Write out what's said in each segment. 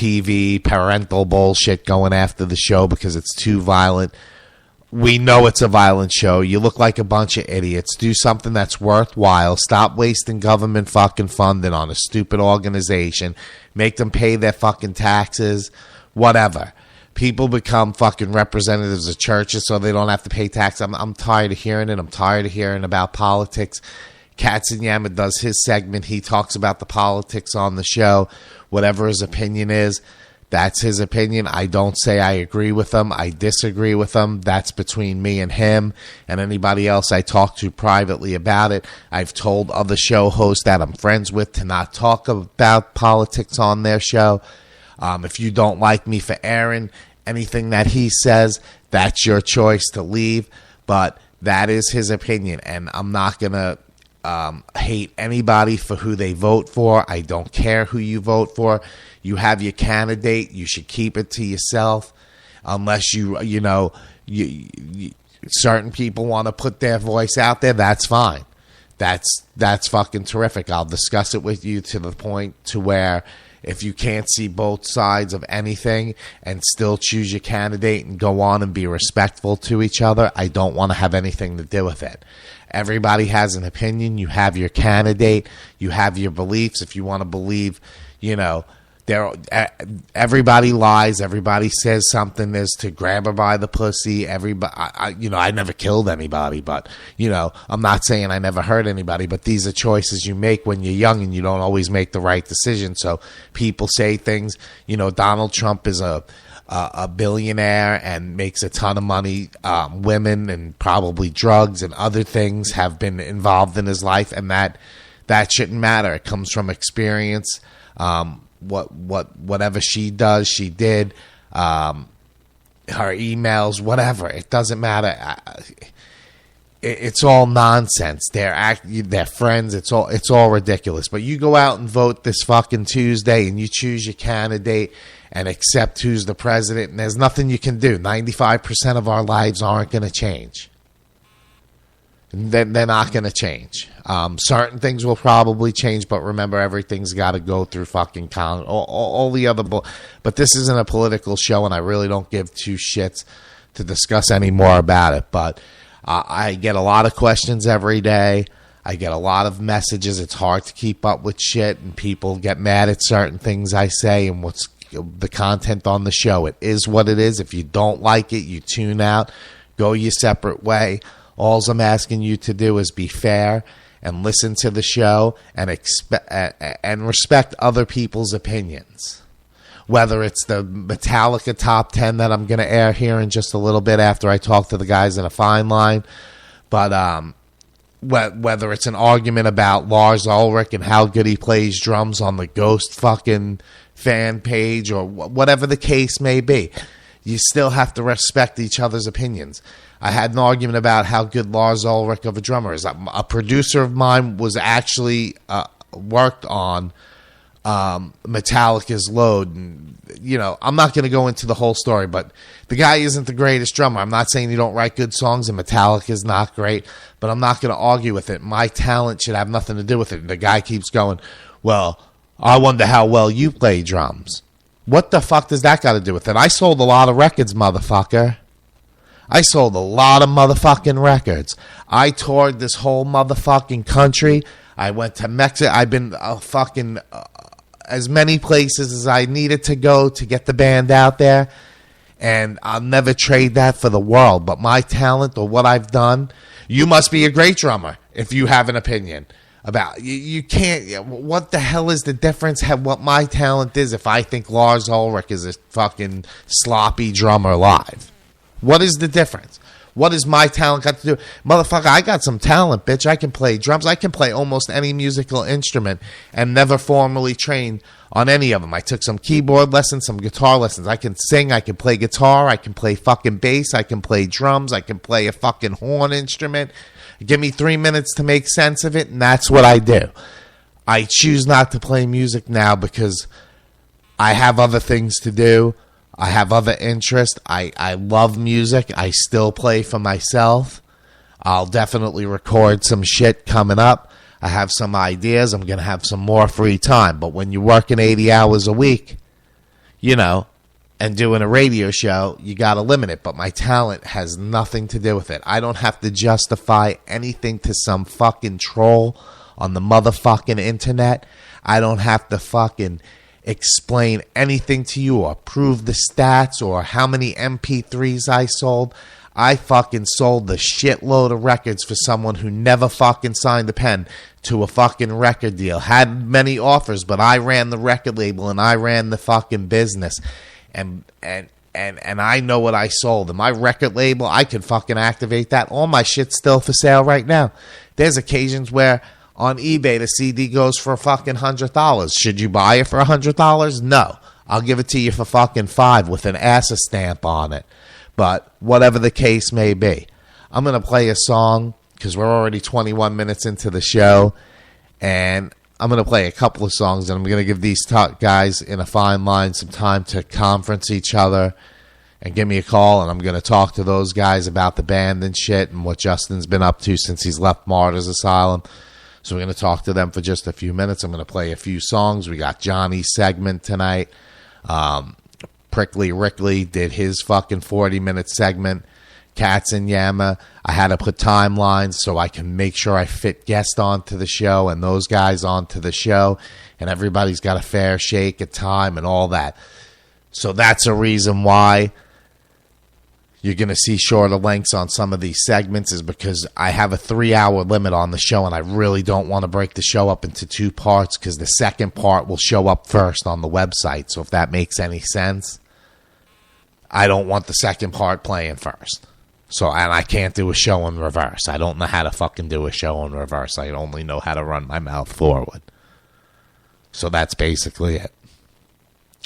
TV, parental bullshit going after the show because it's too violent. We know it's a violent show. You look like a bunch of idiots. Do something that's worthwhile. Stop wasting government fucking funding on a stupid organization. Make them pay their fucking taxes. Whatever. People become fucking representatives of churches so they don't have to pay tax. I'm tired of hearing it. I'm tired of hearing about politics. Katzenjammer does his segment. He talks about the politics on the show. Whatever his opinion is, that's his opinion. I don't say I agree with him. I disagree with him. That's between me and him and anybody else I talk to privately about it. I've told other show hosts that I'm friends with to not talk about politics on their show. If you don't like me for airing anything that he says, that's your choice to leave. But that is his opinion, and I'm not going to hate anybody for who they vote for. I don't care who you vote for. You have your candidate. You should keep it to yourself, unless certain people want to put their voice out there. That's fine. That's fucking terrific. I'll discuss it with you to the point to where if you can't see both sides of anything and still choose your candidate and go on and be respectful to each other, I don't want to have anything to do with it. Everybody has an opinion. You have your candidate. You have your beliefs. If you want to believe, everybody lies. Everybody says something is to grab her by the pussy. Everybody, I never killed anybody, but I'm not saying I never hurt anybody. But these are choices you make when you're young, and you don't always make the right decision. So people say things. Donald Trump is a billionaire and makes a ton of money. Women and probably drugs and other things have been involved in his life, and that shouldn't matter. It comes from experience. Whatever she does, she did. Her emails, whatever. It doesn't matter. It's all nonsense. They're friends. It's all ridiculous. But you go out and vote this fucking Tuesday, and you choose your candidate and accept who's the president, and there's nothing you can do. 95% of our lives aren't going to change. They're not going to change. Certain things will probably change, but remember, everything's got to go through fucking count. All the other but this isn't a political show, and I really don't give two shits to discuss any more about it. But I get a lot of questions every day. I get a lot of messages. It's hard to keep up with shit, and people get mad at certain things I say and what's the content on the show. It is what it is. If you don't like it, you tune out. Go your separate way. All I'm asking you to do is be fair and listen to the show and respect other people's opinions. Whether it's the Metallica top 10 that I'm going to air here in just a little bit after I talk to the guys in a fine line, but whether it's an argument about Lars Ulrich and how good he plays drums on the Ghost fucking fan page, or whatever the case may be, you still have to respect each other's opinions. I had an argument about how good Lars Ulrich of a drummer is. A producer of mine was actually worked on Metallica's Load. And, I'm not going to go into the whole story, but the guy isn't the greatest drummer. I'm not saying you don't write good songs, and Metallica's not great, but I'm not going to argue with it. My talent should have nothing to do with it. And the guy keeps going, well, I wonder how well you play drums. What the fuck does that got to do with it? I sold a lot of records, motherfucker. I sold a lot of motherfucking records. I toured this whole motherfucking country. I went to Mexico. I've been as many places as I needed to go to get the band out there. And I'll never trade that for the world. But my talent, or what I've done, you must be a great drummer if you have an opinion about. You can't. What the hell is the difference? What my talent is if I think Lars Ulrich is a fucking sloppy drummer live? What is the difference? What has my talent got to do? Motherfucker, I got some talent, bitch. I can play drums. I can play almost any musical instrument and never formally trained on any of them. I took some keyboard lessons, some guitar lessons. I can sing. I can play guitar. I can play fucking bass. I can play drums. I can play a fucking horn instrument. Give me 3 minutes to make sense of it, and that's what I do. I choose not to play music now because I have other things to do. I have other interests. I love music. I still play for myself. I'll definitely record some shit coming up. I have some ideas. I'm going to have some more free time. But when you're working 80 hours a week, you know, and doing a radio show, you got to limit it. But my talent has nothing to do with it. I don't have to justify anything to some fucking troll on the motherfucking internet. I don't have to fucking explain anything to you or prove the stats or how many MP3s I sold. I fucking sold the shitload of records for someone who never fucking signed a pen to a fucking record deal. Had many offers, but I ran the record label and I ran the fucking business. And I know what I sold. And my record label, I could fucking activate that. All my shit's still for sale right now. There's occasions where on eBay the CD goes for fucking $100. Should you buy it for $100? No. I'll give it to you for fucking $5 with an ASA stamp on it. But whatever the case may be, I'm going to play a song because we're already 21 minutes into the show. And I'm going to play a couple of songs, and I'm going to give these guys in a fine line some time to conference each other and give me a call, and I'm going to talk to those guys about the band and shit and what Justin's been up to since he's left Martyrs Asylum. So we're going to talk to them for just a few minutes. I'm going to play a few songs. We got Johnny's segment tonight. Prickly Rickley did his fucking 40-minute segment. Cats and Yama, I had to put timelines so I can make sure I fit guests onto the show and those guys onto the show, and everybody's got a fair shake at time and all that. So that's a reason why you're going to see shorter lengths on some of these segments, is because I have a 3-hour limit on the show, and I really don't want to break the show up into 2 parts because the second part will show up first on the website. So if that makes any sense, I don't want the second part playing first. So, and I can't do a show in reverse. I don't know how to fucking do a show in reverse. I only know how to run my mouth forward. So that's basically it.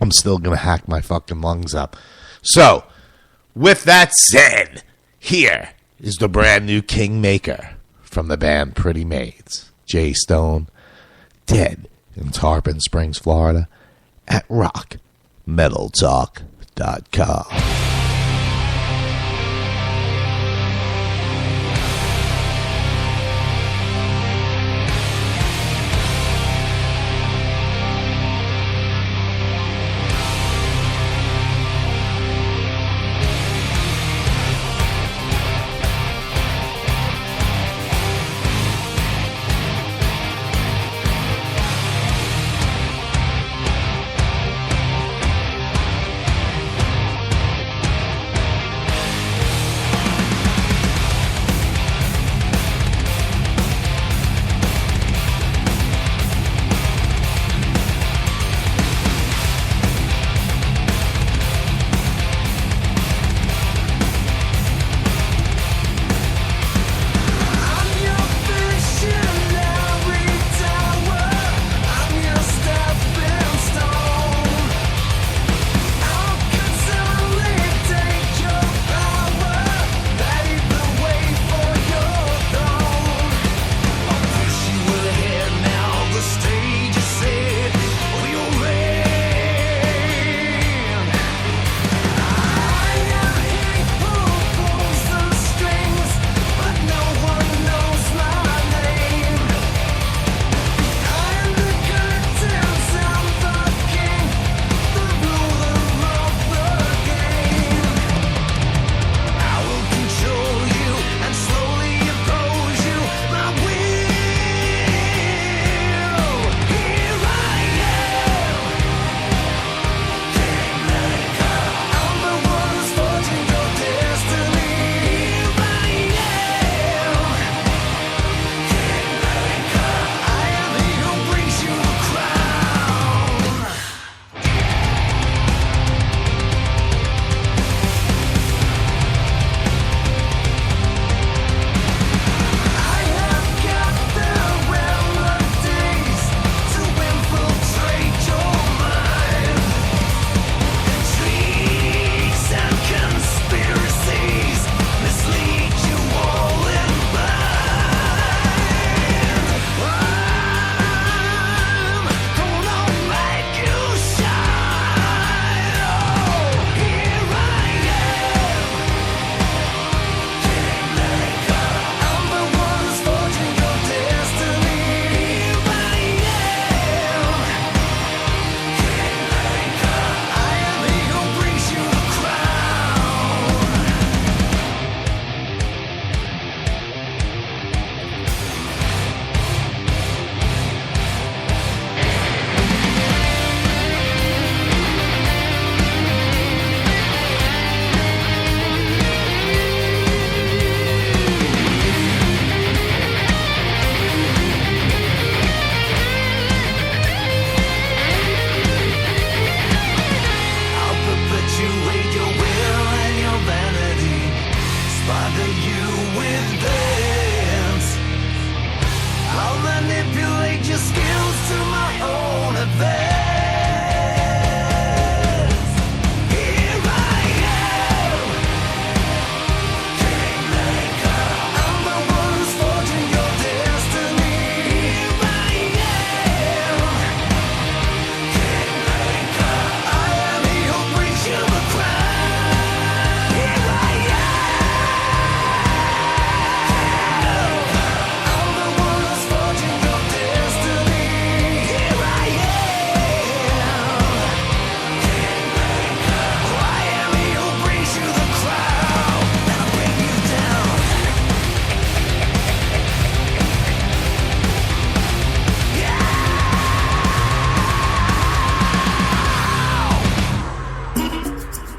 I'm still going to hack my fucking lungs up. So, with that said, here is the brand new Kingmaker from the band Pretty Maids. Jay Stone, dead in Tarpon Springs, Florida, at rockmetaltalk.com.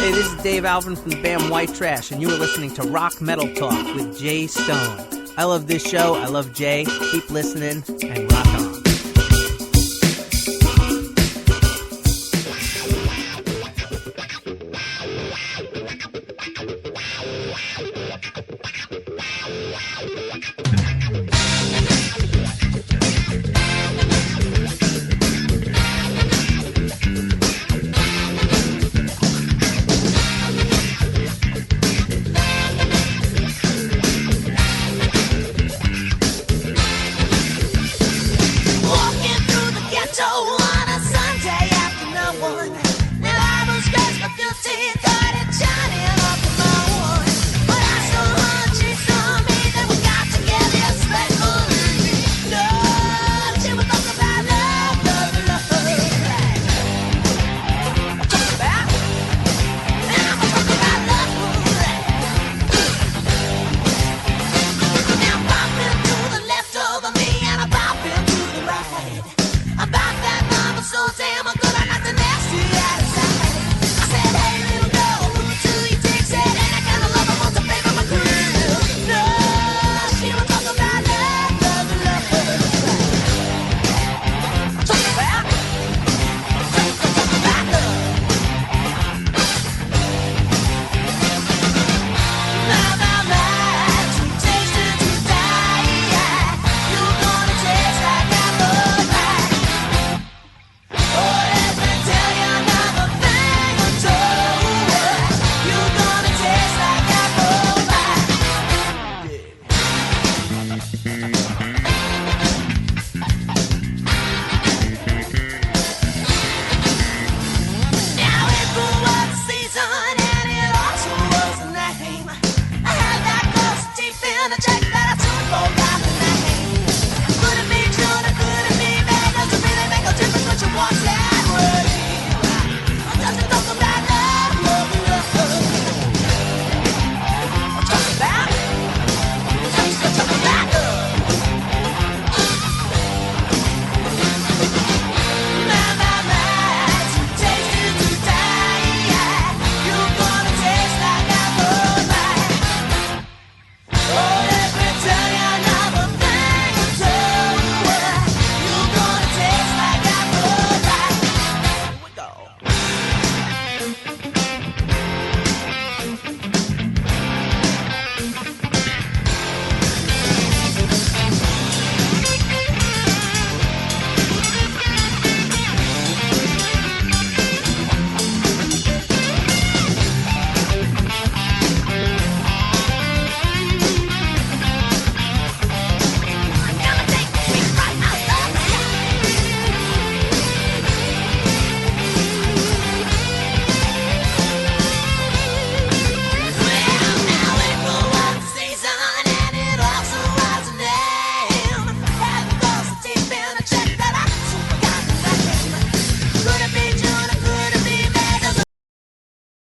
Hey, this is Dave Alvin from the band White Trash, and you are listening to Rock Metal Talk with Jay Stone. I love this show. I love Jay. Keep listening and rock on. Johnny